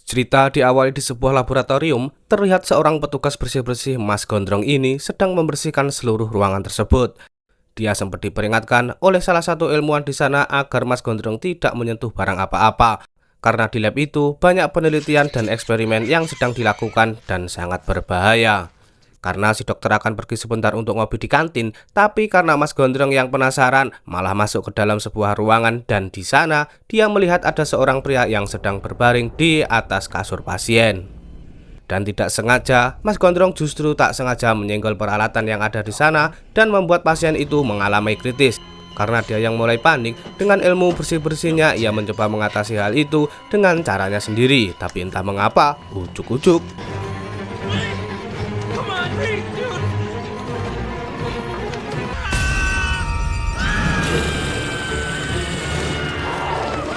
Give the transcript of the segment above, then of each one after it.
Cerita diawali di sebuah laboratorium, terlihat seorang petugas bersih-bersih Mas Gondrong ini sedang membersihkan seluruh ruangan tersebut. Dia sempat diperingatkan oleh salah satu ilmuwan di sana agar Mas Gondrong tidak menyentuh barang apa-apa. Karena di lab itu banyak penelitian dan eksperimen yang sedang dilakukan dan sangat berbahaya. Karena si dokter akan pergi sebentar untuk ngopi di kantin, tapi karena Mas Gondrong yang penasaran, malah masuk ke dalam sebuah ruangan dan di sana dia melihat ada seorang pria yang sedang berbaring di atas kasur pasien. Dan tidak sengaja, Mas Gondrong justru tak sengaja menyenggol peralatan yang ada di sana dan membuat pasien itu mengalami kritis. Karena dia yang mulai panik, dengan ilmu bersih-bersihnya ia mencoba mengatasi hal itu dengan caranya sendiri. Tapi entah mengapa, ujuk-ujuk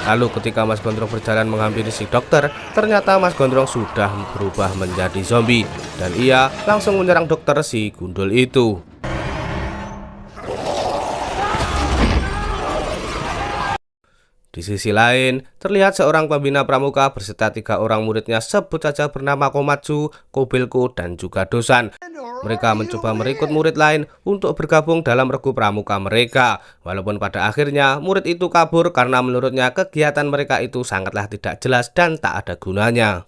lalu ketika Mas Gondrong berjalan menghampiri si dokter, ternyata Mas Gondrong sudah berubah menjadi zombie. Dan ia langsung menyerang dokter si gundul itu. Di sisi lain, terlihat seorang pembina pramuka beserta 3 orang muridnya sebut saja bernama Komatsu, Kobelko, dan juga Dosan. Mereka mencoba merekrut murid lain untuk bergabung dalam regu pramuka mereka. Walaupun pada akhirnya murid itu kabur karena menurutnya kegiatan mereka itu sangatlah tidak jelas dan tak ada gunanya.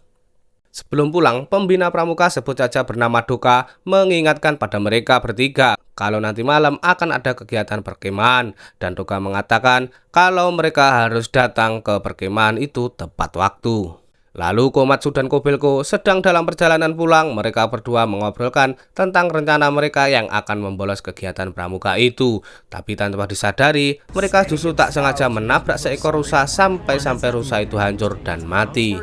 Sebelum pulang, pembina pramuka sebut saja bernama Doka mengingatkan pada mereka bertiga kalau nanti malam akan ada kegiatan perkemahan, dan Doka mengatakan kalau mereka harus datang ke perkemahan itu tepat waktu. Lalu Komatsu dan Kobelko sedang dalam perjalanan pulang, mereka berdua mengobrolkan tentang rencana mereka yang akan membolos kegiatan pramuka itu. Tapi tanpa disadari, mereka justru tak sengaja menabrak seekor rusa sampai rusa itu hancur dan mati.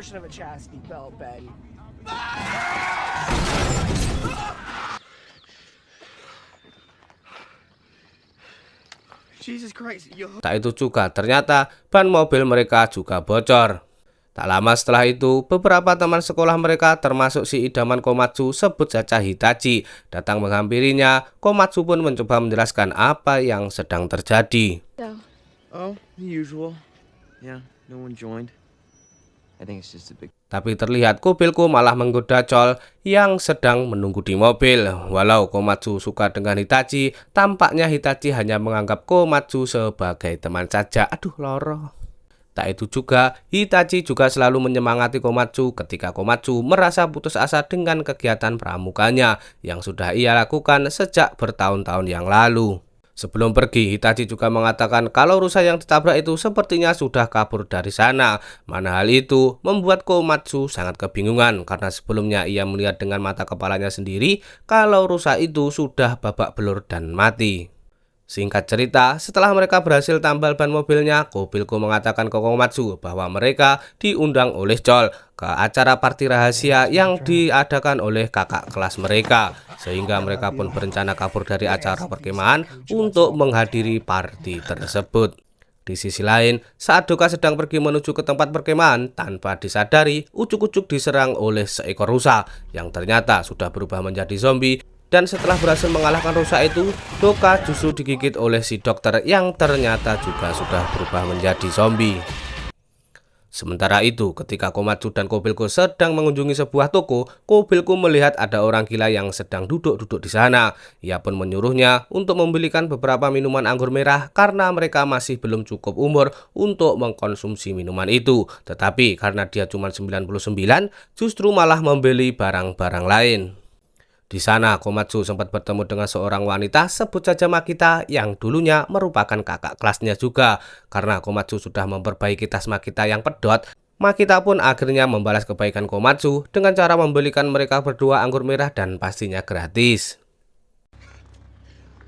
Tak itu juga, ternyata ban mobil mereka juga bocor. Tak lama setelah itu, beberapa teman sekolah mereka termasuk si idaman Komatsu sebut saja Hitachi datang menghampirinya. Komatsu pun mencoba menjelaskan apa yang sedang terjadi. Oh, the usual. Yeah, no one joined. Tapi terlihat Kobelko malah menggoda Chol yang sedang menunggu di mobil. Walau Komatsu suka dengan Hitachi, tampaknya Hitachi hanya menganggap Komatsu sebagai teman saja. Aduh, loro. Tak itu juga, Hitachi juga selalu menyemangati Komatsu ketika Komatsu merasa putus asa dengan kegiatan pramukanya yang sudah ia lakukan sejak bertahun-tahun yang lalu. Sebelum pergi, Hitachi juga mengatakan kalau rusa yang ditabrak itu sepertinya sudah kabur dari sana. Mana hal itu membuat Komatsu sangat kebingungan karena sebelumnya ia melihat dengan mata kepalanya sendiri kalau rusa itu sudah babak belur dan mati. Singkat cerita, setelah mereka berhasil tambal ban mobilnya, Kobelko mengatakan ke Komatsu bahwa mereka diundang oleh Chol ke acara party rahasia yang diadakan oleh kakak kelas mereka. Sehingga mereka pun berencana kabur dari acara perkemahan untuk menghadiri party tersebut. Di sisi lain, saat Doka sedang pergi menuju ke tempat perkemahan, tanpa disadari, ucuk-ucuk diserang oleh seekor rusa yang ternyata sudah berubah menjadi zombie. Dan setelah berhasil mengalahkan rusa itu, Doka justru digigit oleh si dokter yang ternyata juga sudah berubah menjadi zombie. Sementara itu, ketika Komatsu dan Kobelko sedang mengunjungi sebuah toko, Kobelko melihat ada orang gila yang sedang duduk-duduk di sana. Ia pun menyuruhnya untuk membelikan beberapa minuman anggur merah karena mereka masih belum cukup umur untuk mengkonsumsi minuman itu. Tetapi karena dia cuma 99, justru malah membeli barang-barang lain. Di sana, Komatsu sempat bertemu dengan seorang wanita sebut saja Makita yang dulunya merupakan kakak kelasnya juga. Karena Komatsu sudah memperbaiki tas Makita yang pedot, Makita pun akhirnya membalas kebaikan Komatsu dengan cara membelikan mereka berdua anggur merah dan pastinya gratis.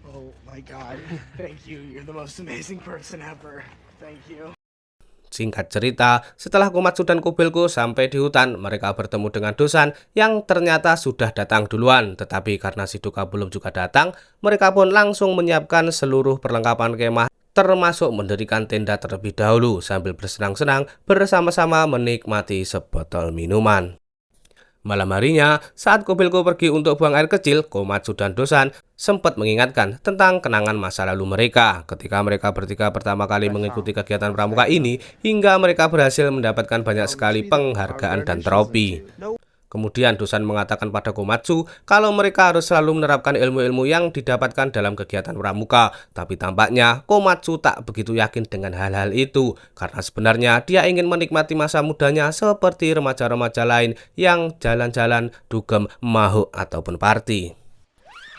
Oh my god, thank you. You're the most amazing person ever. Thank you. Singkat cerita, setelah Komatsu dan Kobelko sampai di hutan, mereka bertemu dengan Dosan yang ternyata sudah datang duluan. Tetapi karena si Doka belum juga datang, mereka pun langsung menyiapkan seluruh perlengkapan kemah, termasuk mendirikan tenda terlebih dahulu sambil bersenang-senang bersama-sama menikmati sebotol minuman. Malam harinya, saat Kobelko pergi untuk buang air kecil, Komatsu dan Dosan sempat mengingatkan tentang kenangan masa lalu mereka ketika mereka bertiga pertama kali mengikuti kegiatan pramuka ini hingga mereka berhasil mendapatkan banyak sekali penghargaan dan trofi. Kemudian Dosan mengatakan pada Komatsu kalau mereka harus selalu menerapkan ilmu-ilmu yang didapatkan dalam kegiatan pramuka. Tapi tampaknya Komatsu tak begitu yakin dengan hal-hal itu, karena sebenarnya dia ingin menikmati masa mudanya seperti remaja-remaja lain yang jalan-jalan, dugem, mahuk, ataupun party.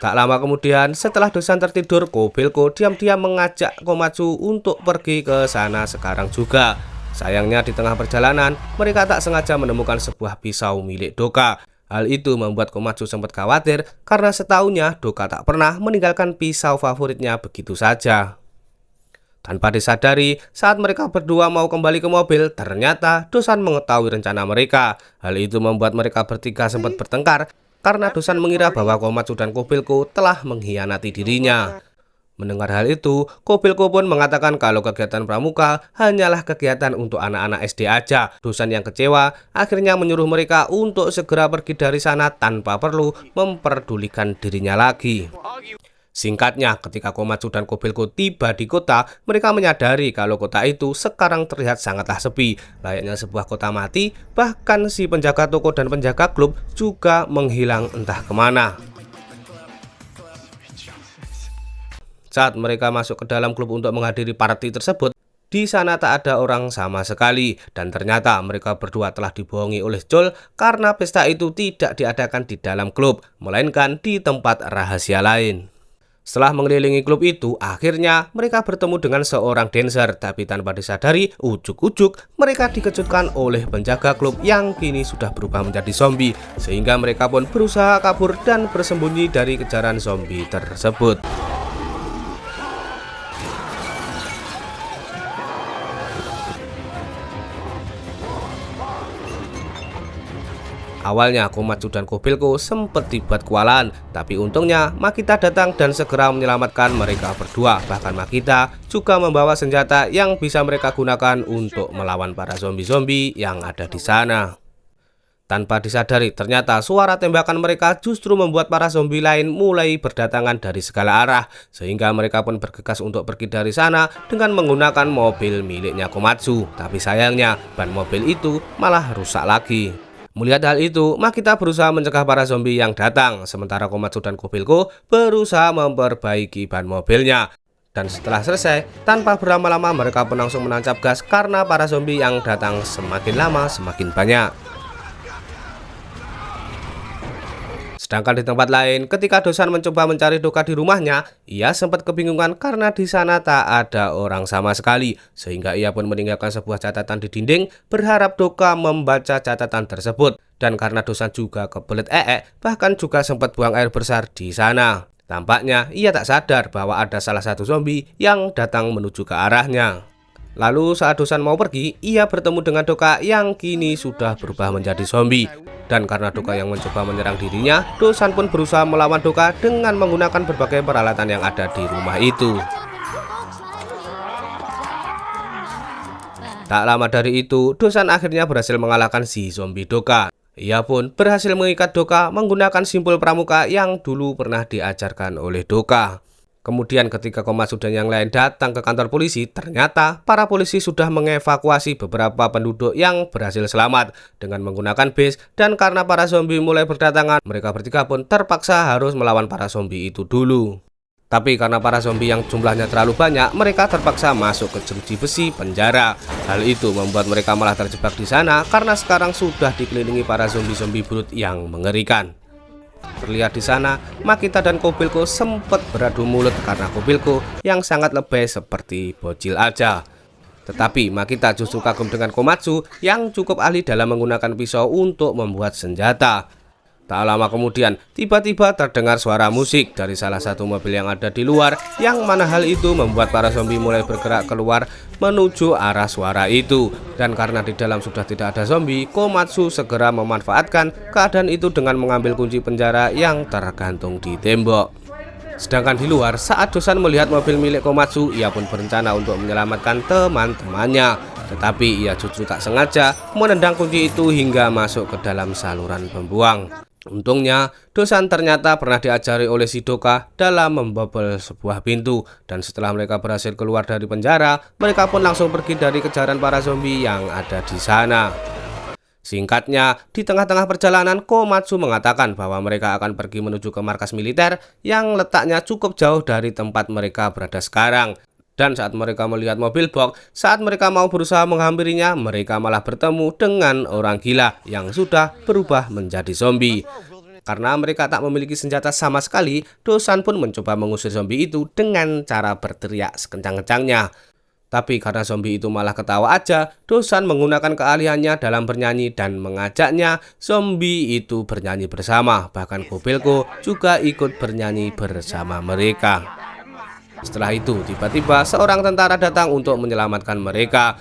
Tak lama kemudian, setelah Dosan tertidur, Kobelko diam-diam mengajak Komatsu untuk pergi ke sana sekarang juga. Sayangnya di tengah perjalanan, mereka tak sengaja menemukan sebuah pisau milik Doka. Hal itu membuat Komatsu sempat khawatir karena setaunya Doka tak pernah meninggalkan pisau favoritnya begitu saja. Tanpa disadari, saat mereka berdua mau kembali ke mobil, ternyata Dosan mengetahui rencana mereka. Hal itu membuat mereka bertiga sempat bertengkar karena Dosan mengira bahwa Komatsu dan Kobelko telah mengkhianati dirinya. Mendengar hal itu, Kobelko pun mengatakan kalau kegiatan pramuka hanyalah kegiatan untuk anak-anak SD aja. Dosan yang kecewa akhirnya menyuruh mereka untuk segera pergi dari sana tanpa perlu memperdulikan dirinya lagi. Singkatnya, ketika Komatsu dan Kobelko tiba di kota, mereka menyadari kalau kota itu sekarang terlihat sangatlah sepi, layaknya sebuah kota mati. Bahkan si penjaga toko dan penjaga klub juga menghilang entah kemana. Saat mereka masuk ke dalam klub untuk menghadiri party tersebut, di sana tak ada orang sama sekali, dan ternyata mereka berdua telah dibohongi oleh Joel karena pesta itu tidak diadakan di dalam klub, melainkan di tempat rahasia lain. Setelah mengelilingi klub itu, akhirnya mereka bertemu dengan seorang dancer, tapi tanpa disadari, ujuk-ujuk mereka dikejutkan oleh penjaga klub yang kini sudah berubah menjadi zombie, sehingga mereka pun berusaha kabur dan bersembunyi dari kejaran zombie tersebut. Awalnya Komatsu dan Kobelko sempat dibuat kewalahan, tapi untungnya Makita datang dan segera menyelamatkan mereka berdua. Bahkan Makita juga membawa senjata yang bisa mereka gunakan untuk melawan para zombie-zombie yang ada di sana. Tanpa disadari, ternyata suara tembakan mereka justru membuat para zombie lain mulai berdatangan dari segala arah, sehingga mereka pun bergegas untuk pergi dari sana dengan menggunakan mobil miliknya Komatsu. Tapi sayangnya, ban mobil itu malah rusak lagi. Melihat hal itu, Makita berusaha mencegah para zombie yang datang, sementara Komatsu dan Kobelko berusaha memperbaiki ban mobilnya. Dan setelah selesai, tanpa berlama-lama mereka pun langsung menancap gas karena para zombie yang datang semakin lama semakin banyak. Sedangkan di tempat lain, ketika Dosan mencoba mencari Doka di rumahnya, ia sempat kebingungan karena di sana tak ada orang sama sekali, sehingga ia pun meninggalkan sebuah catatan di dinding berharap Doka membaca catatan tersebut. Dan karena Dosan juga kebelet bahkan juga sempat buang air besar di sana. Tampaknya ia tak sadar bahwa ada salah satu zombie yang datang menuju ke arahnya. Lalu saat Dosan mau pergi, ia bertemu dengan Doka yang kini sudah berubah menjadi zombie. Dan karena Doka yang mencoba menyerang dirinya, Dosan pun berusaha melawan Doka dengan menggunakan berbagai peralatan yang ada di rumah itu. Tak lama dari itu, Dosan akhirnya berhasil mengalahkan si zombie Doka. Ia pun berhasil mengikat Doka menggunakan simpul pramuka yang dulu pernah diajarkan oleh Doka. Kemudian ketika Komatsu dan yang lain datang ke kantor polisi, ternyata para polisi sudah mengevakuasi beberapa penduduk yang berhasil selamat dengan menggunakan bis, dan karena para zombie mulai berdatangan, mereka bertiga pun terpaksa harus melawan para zombie itu dulu. Tapi karena para zombie yang jumlahnya terlalu banyak, mereka terpaksa masuk ke jeruji besi penjara. Hal itu membuat mereka malah terjebak di sana karena sekarang sudah dikelilingi para zombie-zombie brut yang mengerikan. Terlihat di sana, Makita dan Kobelko sempat beradu mulut karena Kobelko yang sangat lebay seperti bocil aja. Tetapi Makita justru kagum dengan Komatsu yang cukup ahli dalam menggunakan pisau untuk membuat senjata. Tak lama kemudian, tiba-tiba terdengar suara musik dari salah satu mobil yang ada di luar, yang mana hal itu membuat para zombie mulai bergerak keluar menuju arah suara itu. Dan karena di dalam sudah tidak ada zombie, Komatsu segera memanfaatkan keadaan itu dengan mengambil kunci penjara yang tergantung di tembok. Sedangkan di luar, saat Dosan melihat mobil milik Komatsu, ia pun berencana untuk menyelamatkan teman-temannya. tetapi ia justru tak sengaja menendang kunci itu hingga masuk ke dalam saluran pembuang. Untungnya, Dosan ternyata pernah diajari oleh si Doka dalam membobol sebuah pintu, dan setelah mereka berhasil keluar dari penjara, mereka pun langsung pergi dari kejaran para zombie yang ada di sana. Singkatnya, di tengah-tengah perjalanan, Komatsu mengatakan bahwa mereka akan pergi menuju ke markas militer yang letaknya cukup jauh dari tempat mereka berada sekarang. Dan saat mereka melihat mobil box, saat mereka mau berusaha menghampirinya, mereka malah bertemu dengan orang gila yang sudah berubah menjadi zombie. Karena mereka tak memiliki senjata sama sekali, Dosan pun mencoba mengusir zombie itu dengan cara berteriak sekencang-kencangnya. Tapi karena zombie itu malah ketawa aja, Dosan menggunakan keahliannya dalam bernyanyi dan mengajaknya zombie itu bernyanyi bersama. Bahkan Kobelko juga ikut bernyanyi bersama mereka. Setelah itu, tiba-tiba seorang tentara datang untuk menyelamatkan mereka.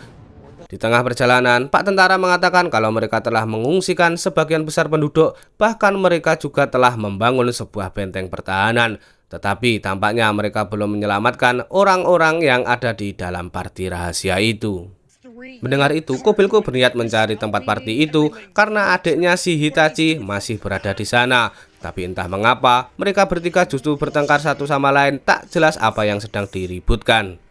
Di tengah perjalanan, Pak Tentara mengatakan kalau mereka telah mengungsikan sebagian besar penduduk, bahkan mereka juga telah membangun sebuah benteng pertahanan. Tetapi tampaknya mereka belum menyelamatkan orang-orang yang ada di dalam party rahasia itu. Mendengar itu, Kobelko berniat mencari tempat party itu karena adiknya si Hitachi masih berada di sana. Tapi entah mengapa, mereka bertiga justru bertengkar satu sama lain, tak jelas apa yang sedang diributkan.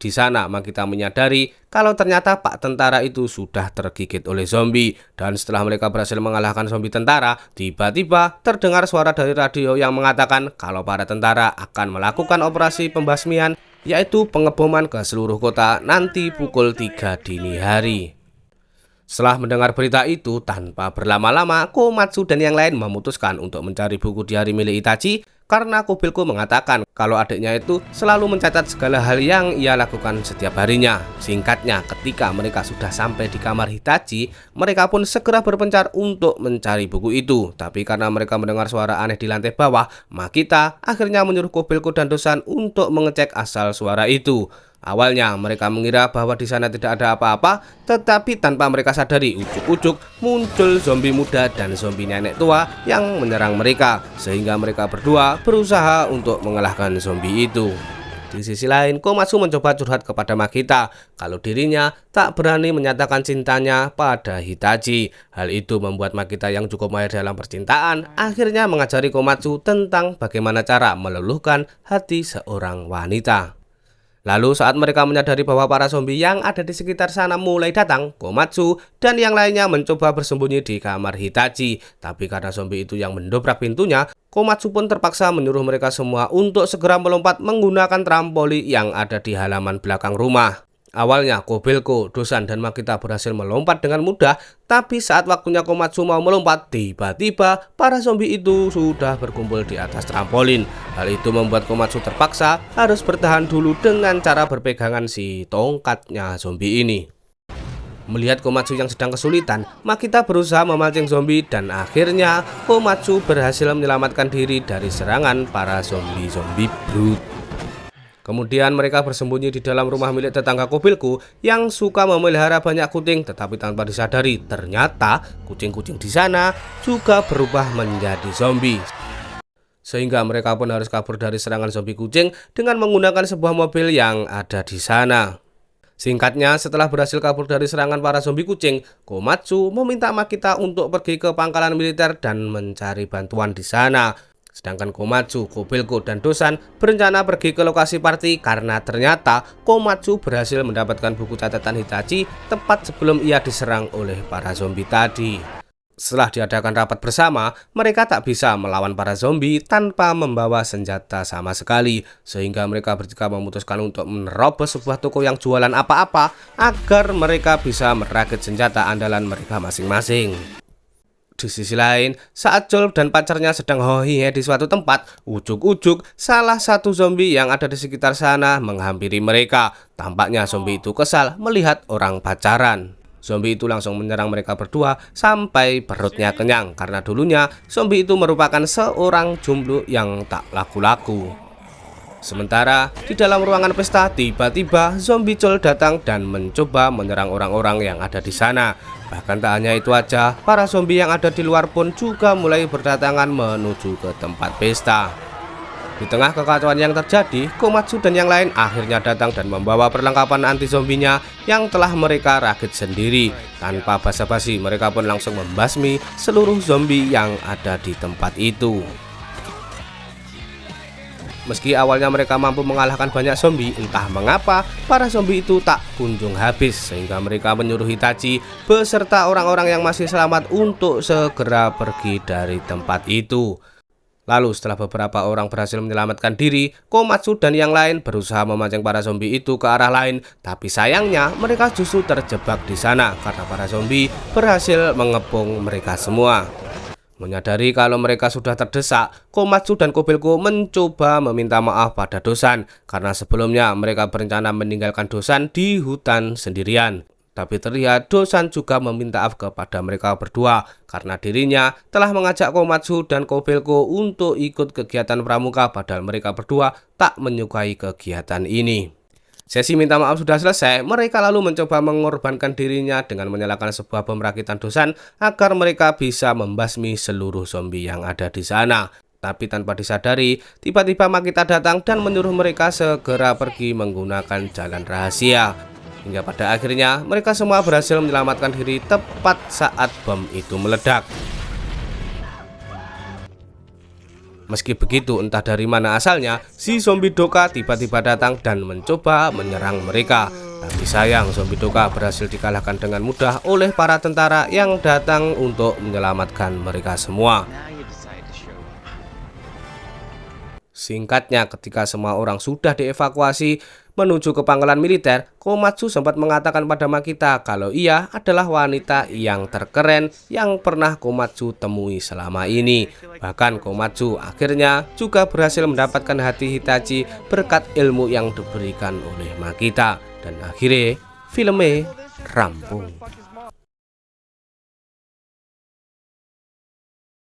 Di sana, Makita menyadari kalau ternyata Pak Tentara itu sudah tergigit oleh zombie. Dan setelah mereka berhasil mengalahkan zombie tentara, tiba-tiba terdengar suara dari radio yang mengatakan kalau para tentara akan melakukan operasi pembasmian, yaitu pengeboman ke seluruh kota nanti pukul 3 dini hari. Setelah mendengar berita itu, tanpa berlama-lama, Komatsu dan yang lain memutuskan untuk mencari buku diari milik Itachi karena Kobelko mengatakan kalau adiknya itu selalu mencatat segala hal yang ia lakukan setiap harinya. Singkatnya, ketika mereka sudah sampai di kamar Hitachi, mereka pun segera berpencar untuk mencari buku itu. Tapi karena mereka mendengar suara aneh di lantai bawah, Makita akhirnya menyuruh Kobelko dan Dosan untuk mengecek asal suara itu. Awalnya mereka mengira bahwa di sana tidak ada apa-apa, tetapi tanpa mereka sadari, ujuk-ujuk muncul zombie muda dan zombie nenek tua yang menyerang mereka, sehingga mereka berdua berusaha untuk mengalahkan zombie itu. Di sisi lain, Komatsu mencoba curhat kepada Makita kalau dirinya tak berani menyatakan cintanya pada Hitachi. Hal itu membuat Makita yang cukup mahir dalam percintaan akhirnya mengajari Komatsu tentang bagaimana cara meluluhkan hati seorang wanita. Lalu saat mereka menyadari bahwa para zombie yang ada di sekitar sana mulai datang, Komatsu dan yang lainnya mencoba bersembunyi di kamar Hitachi. Tapi karena zombie itu yang mendobrak pintunya, Komatsu pun terpaksa menyuruh mereka semua untuk segera melompat menggunakan trampoli yang ada di halaman belakang rumah. Awalnya Kobelko, Dosan, dan Makita berhasil melompat dengan mudah, tapi saat waktunya Komatsu mau melompat, tiba-tiba para zombie itu sudah berkumpul di atas trampolin. Hal itu membuat Komatsu terpaksa harus bertahan dulu dengan cara berpegangan si tongkatnya zombie ini. Melihat Komatsu yang sedang kesulitan, Makita berusaha memancing zombie dan akhirnya Komatsu berhasil menyelamatkan diri dari serangan para zombie brute. Kemudian mereka bersembunyi di dalam rumah milik tetangga Kobelko yang suka memelihara banyak kucing, tetapi tanpa disadari ternyata kucing-kucing di sana juga berubah menjadi zombie. Sehingga mereka pun harus kabur dari serangan zombie kucing dengan menggunakan sebuah mobil yang ada di sana. Singkatnya, setelah berhasil kabur dari serangan para zombie kucing, Komatsu meminta Makita untuk pergi ke pangkalan militer dan mencari bantuan di sana. Sedangkan Komatsu, Kobelko, dan Dosan berencana pergi ke lokasi party karena ternyata Komatsu berhasil mendapatkan buku catatan Hitachi tepat sebelum ia diserang oleh para zombie tadi. Setelah diadakan rapat bersama, mereka tak bisa melawan para zombie tanpa membawa senjata sama sekali, sehingga mereka bertiga memutuskan untuk menerobos sebuah toko yang jualan apa-apa agar mereka bisa merakit senjata andalan mereka masing-masing. Di sisi lain, saat Joel dan pacarnya sedang hohihe di suatu tempat, ujuk-ujuk salah satu zombie yang ada di sekitar sana menghampiri mereka. Tampaknya zombie itu kesal melihat orang pacaran. Zombie itu langsung menyerang mereka berdua sampai perutnya kenyang, karena dulunya zombie itu merupakan seorang jomblo yang tak laku-laku. Sementara di dalam ruangan pesta, tiba-tiba zombie Joel datang dan mencoba menyerang orang-orang yang ada di sana. Bahkan tak hanya itu aja, para zombie yang ada di luar pun juga mulai berdatangan menuju ke tempat pesta. Di tengah kekacauan yang terjadi, Komatsu dan yang lain akhirnya datang dan membawa perlengkapan anti zombinya yang telah mereka rakit sendiri. Tanpa basa-basi, mereka pun langsung membasmi seluruh zombie yang ada di tempat itu. Meski awalnya mereka mampu mengalahkan banyak zombie, entah mengapa para zombie itu tak kunjung habis, sehingga mereka menyuruh Hitachi beserta orang-orang yang masih selamat untuk segera pergi dari tempat itu. Lalu setelah beberapa orang berhasil menyelamatkan diri, Komatsu dan yang lain berusaha memancing para zombie itu ke arah lain. Tapi sayangnya mereka justru terjebak di sana karena para zombie berhasil mengepung mereka semua. Menyadari kalau mereka sudah terdesak, Komatsu dan Kobelko mencoba meminta maaf pada Dosan karena sebelumnya mereka berencana meninggalkan Dosan di hutan sendirian. Tapi terlihat Dosan juga meminta maaf kepada mereka berdua karena dirinya telah mengajak Komatsu dan Kobelko untuk ikut kegiatan pramuka padahal mereka berdua tak menyukai kegiatan ini. Sesi minta maaf sudah selesai, mereka lalu mencoba mengorbankan dirinya dengan menyalakan sebuah bom rakitan Dosan agar mereka bisa membasmi seluruh zombie yang ada di sana. Tapi tanpa disadari, tiba-tiba Makita datang dan menyuruh mereka segera pergi menggunakan jalan rahasia. Hingga pada akhirnya mereka semua berhasil menyelamatkan diri tepat saat bom itu meledak. Meski begitu, entah dari mana asalnya, si zombie Doka tiba-tiba datang dan mencoba menyerang mereka. Tapi sayang, zombie Doka berhasil dikalahkan dengan mudah oleh para tentara yang datang untuk menyelamatkan mereka semua. Singkatnya, ketika semua orang sudah dievakuasi menuju ke pangkalan militer, Komatsu sempat mengatakan pada Makita kalau ia adalah wanita yang terkeren yang pernah Komatsu temui selama ini. Bahkan Komatsu akhirnya juga berhasil mendapatkan hati Hitachi berkat ilmu yang diberikan oleh Makita. Dan akhirnya filmnya rampung.